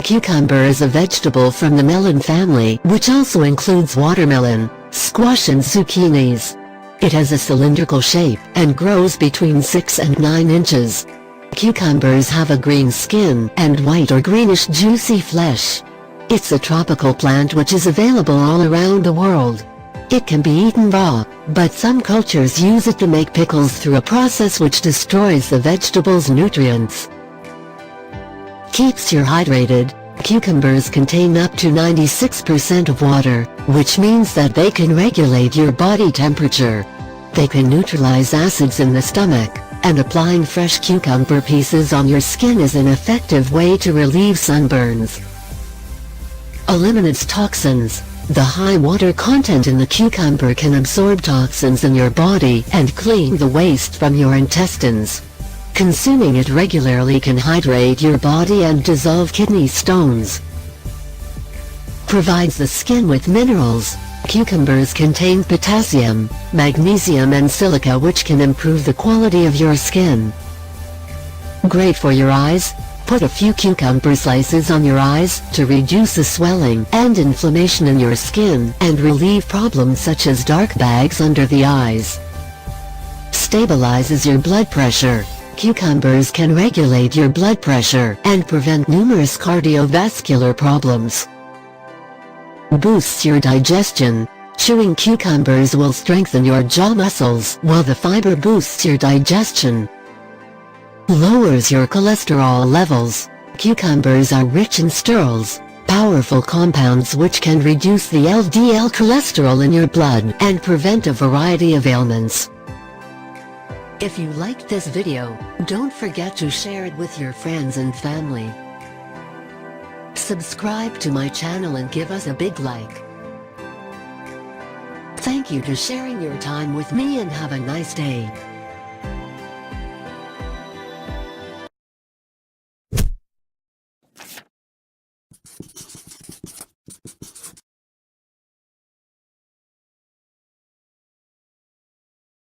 Cucumber is a vegetable from the melon family, which also includes watermelon, squash and zucchinis. It has a cylindrical shape and grows between 6 and 9 inches. Cucumbers have a green skin and white or greenish juicy flesh. It's a tropical plant which is available all around the world. It can be eaten raw, but some cultures use it to make pickles through a process which destroys the vegetable's nutrients. Keeps you hydrated. Cucumbers contain up to 96% of water, which means that they can regulate your body temperature. They can neutralize acids in the stomach, and applying fresh cucumber pieces on your skin is an effective way to relieve sunburns. Eliminates toxins. The high water content in the cucumber can absorb toxins in your body and clean the waste from your intestines. Consuming it regularly can hydrate your body and dissolve kidney stones. Provides the skin with minerals. Cucumbers contain potassium, magnesium and silica which can improve the quality of your skin. Great for your eyes. Put a few cucumber slices on your eyes to reduce the swelling and inflammation in your skin and relieve problems such as dark bags under the eyes. Stabilizes your blood pressure. Cucumbers can regulate your blood pressure and prevent numerous cardiovascular problems. Boosts your digestion. Chewing cucumbers will strengthen your jaw muscles while the fiber boosts your digestion. Lowers your cholesterol levels. Cucumbers are rich in sterols, powerful compounds which can reduce the LDL cholesterol in your blood and prevent a variety of ailments. If you liked this video, don't forget to share it with your friends and family. Subscribe to my channel and give us a big like. Thank you for sharing your time with me and have a nice day.